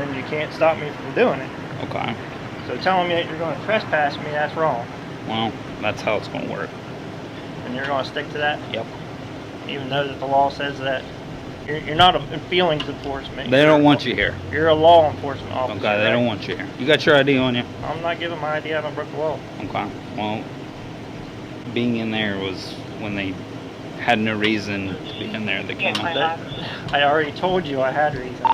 and you can't stop me from doing it. Okay. So telling me that you're going to trespass me, that's wrong. Well, that's how it's going to work. And you're going to stick to that? Yep. Even though that the law says that you're not a feelings enforcement. They don't want you here. You're a law enforcement officer. Okay, they don't want you here. You got your ID on you? I'm not giving my ID, I don't break the law. Okay. Well, being in there was when they had no reason to be in there. They came out. I already told you I had reason.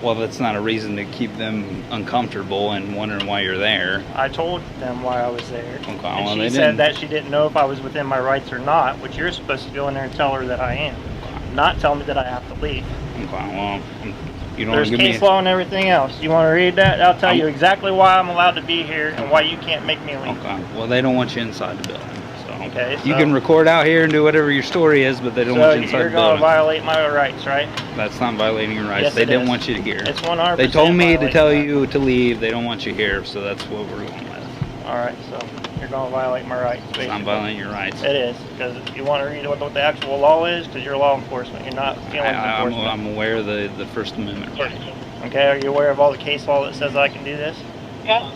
Well, that's not a reason to keep them uncomfortable and wondering why you're there. I told them why I was there. Okay, And well, she said that she didn't know if I was within my rights or not, which you're supposed to go in there and tell her that I am. Not tell me that I have to leave. Okay, well, you don't There's give me case law and everything else. You want to read that? I'll tell you exactly why I'm allowed to be here and why you can't make me leave. Okay, well, they don't want you inside the building. Okay, you can record out here and do whatever your story is, but they don't want you inside the building. So you're going to violate my rights, right? That's not violating your rights. Yes, they didn't want you to here. It's 100%. They told me to tell you to leave. They don't want you here, so that's what we're going with. All right, so you're going to violate my rights, basically. It's not violating your rights. It is, because you want to read what the actual law is, because you're law enforcement. You're not feelings enforcement. I'm aware of the First Amendment right. Okay, are you aware of all the case law that says I can do this? Yeah.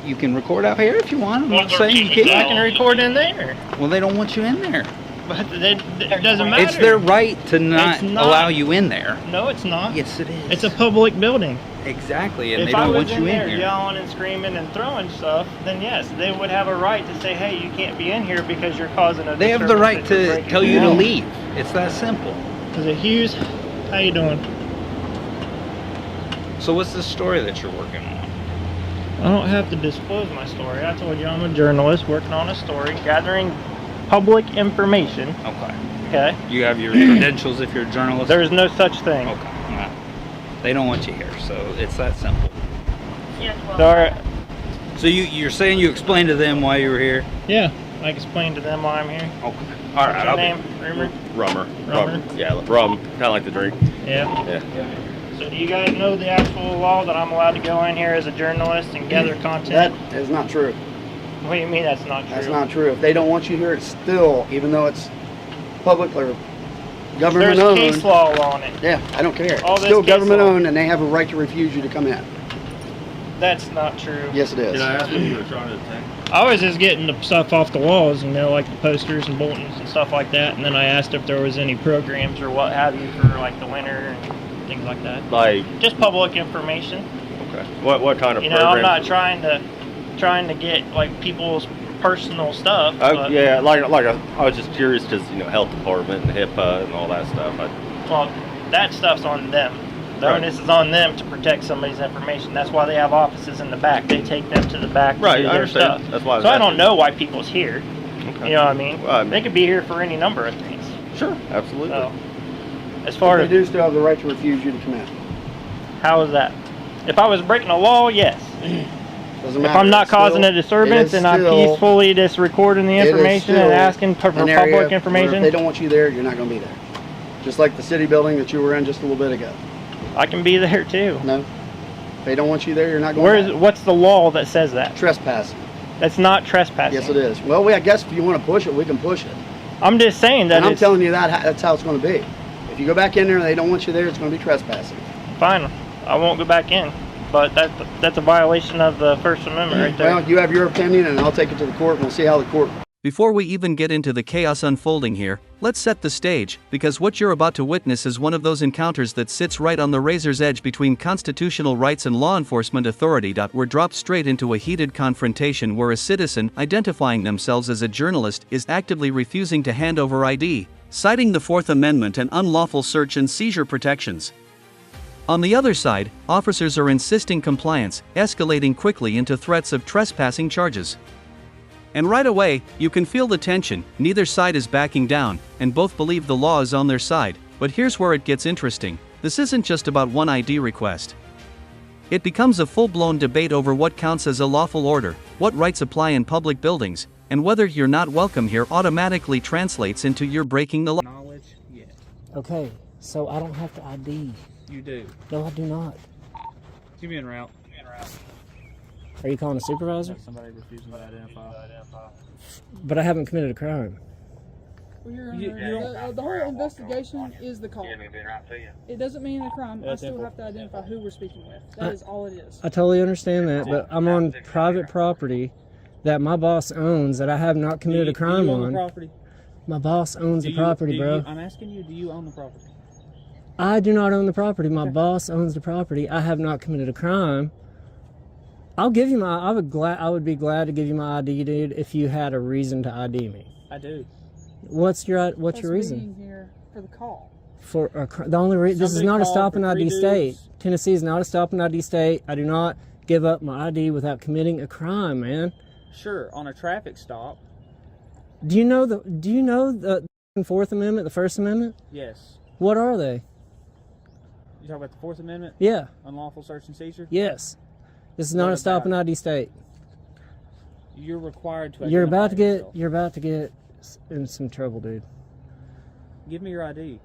You can record out here if you want. I'm not saying you can't. I can record in there. Well, they don't want you in there. But it doesn't matter. It's their right to not allow you in there. No, it's not. Yes, it is. It's a public building. Exactly, and they don't want you in here. If I was in there yelling and screaming and throwing stuff, then yes, they would have a right to say, hey, you can't be in here because you're causing a disturbance. They have the right to tell you to leave. It's that simple. Is it Hughes? How you doing? So what's the story that you're working on? I don't have to disclose my story. I told you I'm a journalist working on a story, gathering public information. Okay. Okay. You have your credentials if you're a journalist? There's no such thing. Okay. No. They don't want you here, so it's that simple. All right. So you're saying you explained to them why you were here? Yeah, I explained to them why I'm here. Okay. All right. What's your name? Rumor? Rummer. Yeah, rum. Kind of like the drink. Yeah. Yeah. So do you guys know the actual law that I'm allowed to go in here as a journalist and gather content? That is not true. What do you mean that's not true? That's not true. If they don't want you here, it's still, even though it's public or government owned. There's case law on it. Yeah, I don't care. All It's this still case government law. owned, and they have a right to refuse you to come in. That's not true. Yes, it is. Did I ask what you were trying to attend? I was just getting the stuff off the walls, you know, like the posters and bulletins and stuff like that. And then I asked if there was any programs or what have you for like the winter and things like that. Like, Just public information. okay. What kind of You know, program? I'm not trying to get like people's personal stuff. But, Yeah, I was just curious because, you know, health department and HIPAA and all that stuff. Well, that stuff's on them. The onus is on them to protect somebody's information. That's why they have offices in the back. They take them to the back to do I their understand. stuff. That's why I was So I don't asking. know why people's here. Okay. You know what I mean? Well, They could be here for any number of things. Sure, absolutely. So, as far They as do still have the right to refuse you to come in. how is that? If I was breaking a law, yes. Doesn't If matter. I'm not It's causing still- a disturbance it is and I'm still- peacefully just recording the it is information and still asking for an area public where information, If they don't want you there, you're not going to be there. Just like the city building that you were in just a little bit ago. I can be there too. No. If they don't want you there, you're not going to. What's the law that says that? Trespassing. That's not trespassing. Yes, it is. Well, I guess if you want to push it, we can push it. I'm just saying that And I'm it's telling you that's how it's going to be. If you go back in there and they don't want you there, it's going to be trespassing. fine. I won't go back in. But that's a violation of the First Amendment right there. Well, you have your opinion, and I'll take it to the court, and we'll see how the court. Before we even get into the chaos unfolding here, let's set the stage, because what you're about to witness is one of those encounters that sits right on the razor's edge between constitutional rights and law enforcement authority. We're dropped straight into a heated confrontation where a citizen, identifying themselves as a journalist, is actively refusing to hand over ID, citing the Fourth Amendment and unlawful search and seizure protections. On the other side, officers are insisting compliance, escalating quickly into threats of trespassing charges. And right away, you can feel the tension. Neither side is backing down, and both believe the law is on their side. But here's where it gets interesting. This isn't just about one ID request. It becomes a full-blown debate over what counts as a lawful order, what rights apply in public buildings, and whether "you're not welcome here" automatically translates into "you're breaking the law." Knowledge? Yeah. Okay, so I don't have to ID. You do. No, I do not. Give me en route. Are you calling a supervisor? Somebody refusing to identify. But I haven't committed a crime. Your You Honor, the whole investigation is the call. It doesn't mean a crime. I still have to identify who we're speaking with. That is all it is. I totally understand that, but I'm on private property that my boss owns that I have not committed a crime do you own on. the property? My boss owns the property, bro. I'm asking you, do you own the property? I do not own the property. My boss owns the property. I have not committed a crime. I'll give you my. I would be glad to give you my ID, dude, if you had a reason to ID me. I do. What's your Being reason? here for the call. For the only reason, this is not a stop and ID state. dudes. Tennessee is not a stop and ID state. I do not give up my ID without committing a crime, man. Sure, on a traffic stop. Do you know the Fourth Amendment, the First Amendment? Yes. What are they? You talk about the Fourth Amendment? Yeah. Unlawful search and seizure? Yes. This is not What a stop and about ID state. You're required to You're identify about yourself. to get in some trouble, dude. Give me your ID.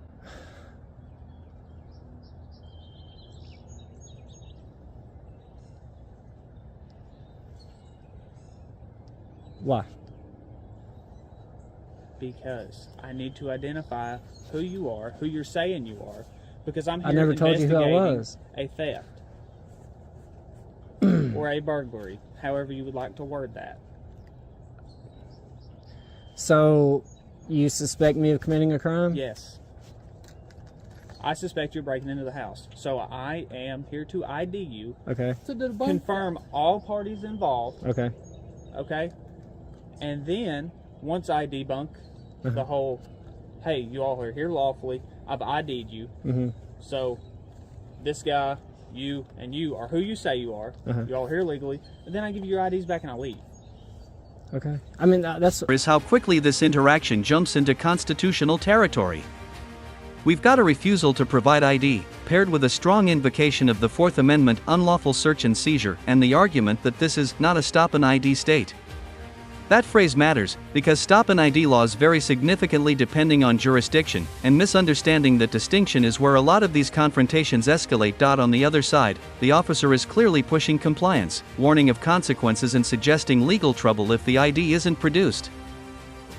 Why? Because I need to identify who you are, who you're saying you are, because I'm here I never told you who I investigating was. a theft or a burglary, however you would like to word that. So, you suspect me of committing a crime? Yes. I suspect you're breaking into the house. So I am here to ID you, Okay. To debunk confirm all parties involved, Okay. okay? And then, once I debunk Uh-huh. the whole, hey, you all are here lawfully, I've ID'd you, Mm-hmm. so this guy, you, and you are who you say you are, Uh-huh. you all here legally, and then I give you your IDs back and I leave. Okay. I mean, that's... Is how quickly this interaction jumps into constitutional territory. We've got a refusal to provide ID, paired with a strong invocation of the Fourth Amendment unlawful search and seizure, and the argument that this is not a stop and ID state. That phrase matters, because stop and ID laws vary significantly depending on jurisdiction, and misunderstanding that distinction is where a lot of these confrontations escalate. On the other side, the officer is clearly pushing compliance, warning of consequences and suggesting legal trouble if the ID isn't produced.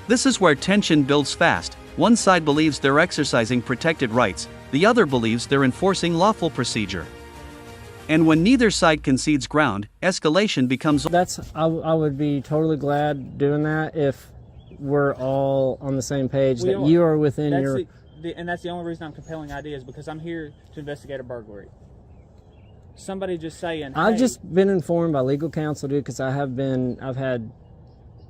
This is where tension builds fast. One side believes they're exercising protected rights, the other believes they're enforcing lawful procedure. And when neither side concedes ground, escalation becomes... I would be totally glad doing that if we're all on the same page, that you are within your... And that's the only reason I'm compelling ID is because I'm here to investigate a burglary. Somebody just saying, I've hey, just been informed by legal counsel, dude, because I've had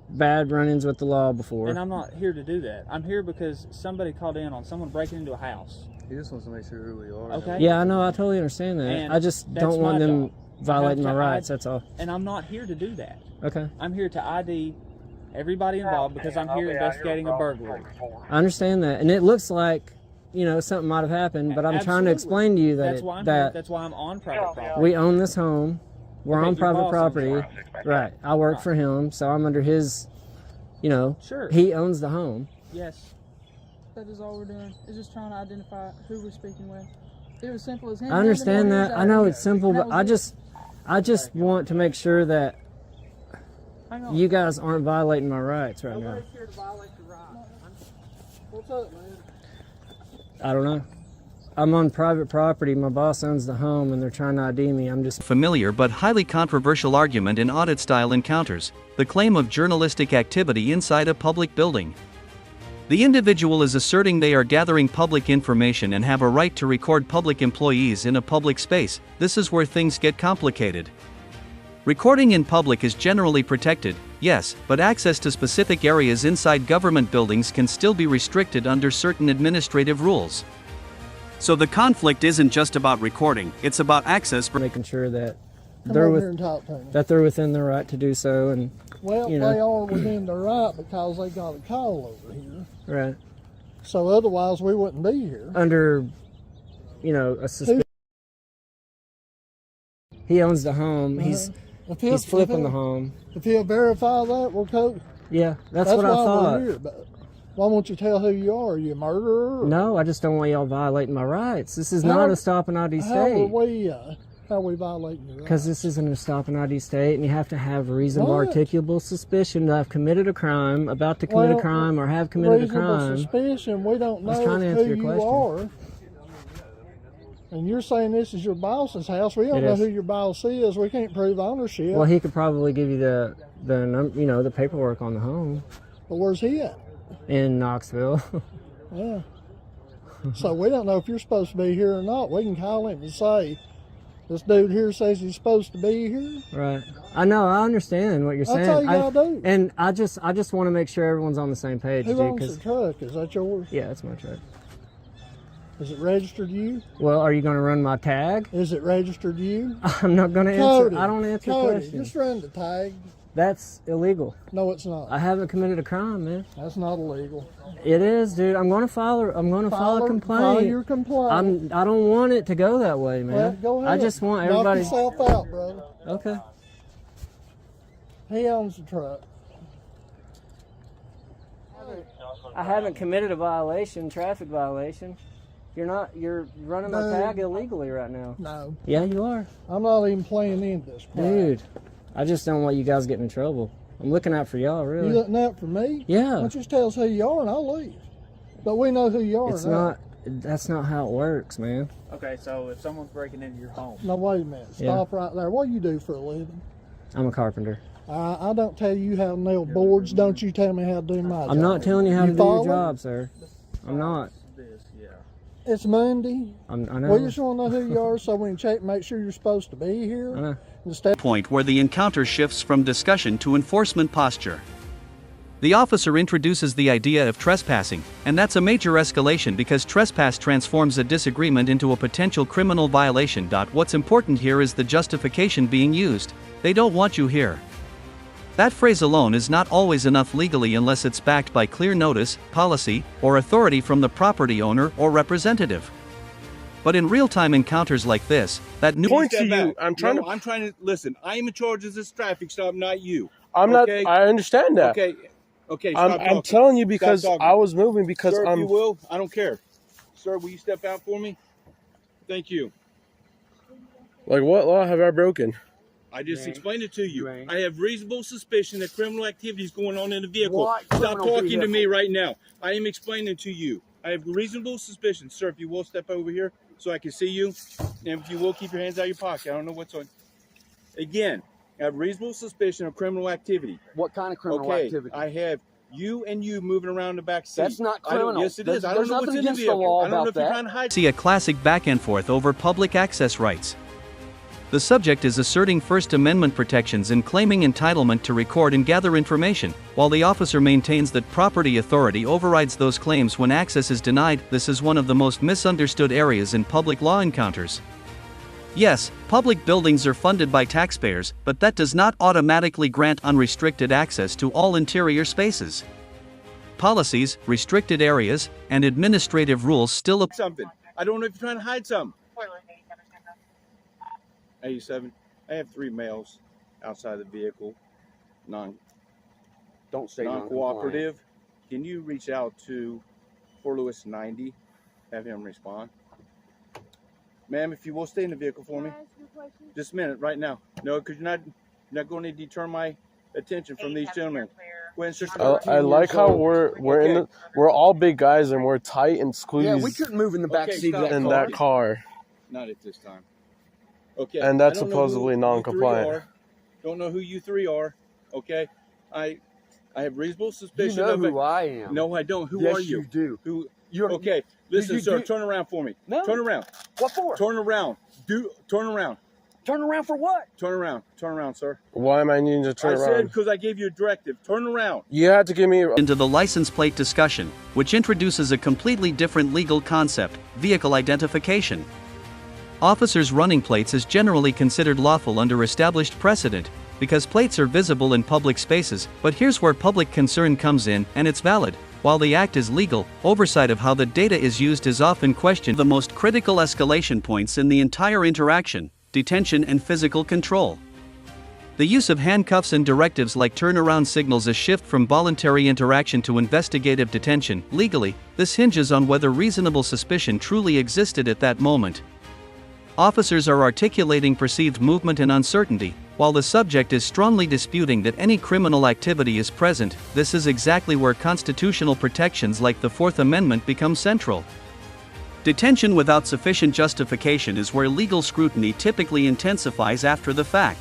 bad run-ins with the law before. and I'm not here to do that. I'm here because somebody called in on someone breaking into a house. He just wants to make sure who we are. Okay. Yeah, I know, I totally understand that. And I just that's don't want my them job. violating I my have to rights, that's all. And I'm not here to do that. Okay. I'm here to ID everybody involved because I'm here investigating a burglary. I understand that. And it looks like, something might have happened, but I'm trying to Absolutely. explain to you that That's why I'm here. That's why I'm on private property. we own this home. We're Okay, on your private boss owns property. it. Right. I work Right. for him, so I'm under his, Sure. he owns the home. Yes. That is all we're doing. Is just trying to identify who we're speaking with. It was simple as him. I understand handing that. me I know his it's simple, ID, and but that was I just want to make sure that Hang on. you guys aren't violating my rights right now. Nobody's here to violate your rights. What's up, man? I don't know. I'm on private property. My boss owns the home, and they're trying to ID me. I'm just... Familiar but highly controversial argument in audit-style encounters, the claim of journalistic activity inside a public building. The individual is asserting they are gathering public information and have a right to record public employees in a public space. This is where things get complicated. Recording in public is generally protected, yes, but access to specific areas inside government buildings can still be restricted under certain administrative rules. So the conflict isn't just about recording, it's about access. making sure that Come they're over here and talk to me. that they're within their right to do so, and Well, you know. they are within their right because they got a call over here. right So otherwise, we wouldn't be here. under, a suspicion. He owns the home. He's If flipping the home. If he'll verify that, we're cool. Yeah, that's what why I thought. we're here. But why won't you tell who you are? Are you a murderer? No, I just don't want y'all violating my rights. This is How- not a stop and ID How are state. we? How we violating your Because rights? this isn't a stop and ID state, and you have to have reasonable, What? articulable suspicion that I've committed a crime, about to commit a Well, crime, or have committed a Reasonable crime. suspicion. We don't I was know trying to answer who your you question. are. And you're saying this is your boss's house. We don't It know is. who your boss is. We can't prove ownership. Well, he could probably give you the paperwork on the home But where's he at? in Knoxville. Yeah. So we don't know if you're supposed to be here or not. We can call him and say, this dude here says he's supposed to be here. Right. I know. I understand what you're saying. That's all you gotta do. And I just want to make sure everyone's on the same page. Who G, owns 'cause- the truck? Is that yours? yeah, it's my truck. Is it registered to you? Well, are you going to run my tag? Is it registered to you? I'm not going to answer. Cody, I don't answer Cody, questions. just run the tag. That's illegal. No, it's not. I haven't committed a crime, man. That's not illegal. It is, dude. I'm going to file a complaint. File your complaint. I don't want it to go that way, man. Well, go ahead. I just want everybody. Knock yourself out, brother. Okay. He owns the truck. I haven't committed a violation, traffic violation. You're running my No. tag illegally right now. No, Yeah, you are. I'm not even playing into this crap. Dude, I just don't want you guys getting in trouble. I'm looking out for y'all, You really. looking out for me? Yeah. Well, just tell us who you are and I'll leave. But we know who you are. It's now. not, that's not how it works, man. Okay, so if someone's breaking into your home, Now wait a minute. Stop right there. What do you do for a living? I'm a carpenter. I don't tell you how to nail boards. Don't you tell me how to do my job. I'm not telling you how to do follow? your job, sir. I'm not. It's Monday. I know. We just want to know who you are so we can check, make sure you're supposed to be here. I know. Instead, Point where the encounter shifts from discussion to enforcement posture. The officer introduces the idea of trespassing, and that's a major escalation because trespass transforms a disagreement into a potential criminal violation. What's important here is the justification being used. They don't want you here. That phrase alone is not always enough legally unless it's backed by clear notice, policy, or authority from the property owner or representative. But in real-time encounters like this, that new Point to you. I'm trying to listen. I am in charge of this traffic stop, not you. I'm okay? not. I understand that. Okay. Okay. Stop I'm telling you because I was moving because Sir, I'm. if you will. I don't care. Sir, will you step out for me? Thank you. Like, what law have I broken? I just explained it to you. I have reasonable suspicion that criminal activity is going on in the vehicle. Stop talking to me right now. I am explaining to you. I have reasonable suspicion. Sir, if you will step over here so I can see you. And if you will keep your hands out of your pocket. I don't know what's on. Again, I have reasonable suspicion of criminal activity. What kind of criminal Okay, activity? I have you moving around the back seat. That's not criminal. Yes, it is. I don't There's know what's nothing in the against the vehicle. law I don't know about if you're that. trying to hide. see a classic back and forth over public access rights. The subject is asserting First Amendment protections and claiming entitlement to record and gather information, while the officer maintains that property authority overrides those claims when access is denied. This is one of the most misunderstood areas in public law encounters. Yes, public buildings are funded by taxpayers, but that does not automatically grant unrestricted access to all interior spaces. Policies, restricted areas, and administrative rules still apply. Something. I don't know if you're trying to hide something. 87. I have 3 males outside the vehicle, Don't say non-cooperative. Can you reach out to Fort Lewis 90, have him respond? Ma'am, if you will stay in the vehicle for me. Just a minute, right now. No, because you're not going to deter my attention from these gentlemen. Go ahead, sister. I like how we're all big guys and we're tight and squeezed. Yeah, we couldn't move in the back seat of in that car. Not at this time. Okay. And that's I don't know supposedly who you non-compliant. 3 are. Don't know who you 3 are. Okay. I have reasonable suspicion You know of who I am. No, I don't. Who Yes, are you? you do. Who? You're Okay. Listen, you sir. do- Turn around for me. No. Turn around. What for? Turn around. Turn around. Turn around for what? Turn around. Turn around, sir. Why am I needing to turn I said around? because I gave you a directive. Turn around. You had to give me. Into the license plate discussion, which introduces a completely different legal concept, vehicle identification. Officers' running plates is generally considered lawful under established precedent, because plates are visible in public spaces, but here's where public concern comes in, and it's valid. While the act is legal, oversight of how the data is used is often questioned. The most critical escalation points in the entire interaction, detention and physical control. The use of handcuffs and directives like turnaround signals a shift from voluntary interaction to investigative detention. Legally, this hinges on whether reasonable suspicion truly existed at that moment. Officers are articulating perceived movement and uncertainty, while the subject is strongly disputing that any criminal activity is present. This is exactly where constitutional protections like the Fourth Amendment become central. Detention without sufficient justification is where legal scrutiny typically intensifies after the fact.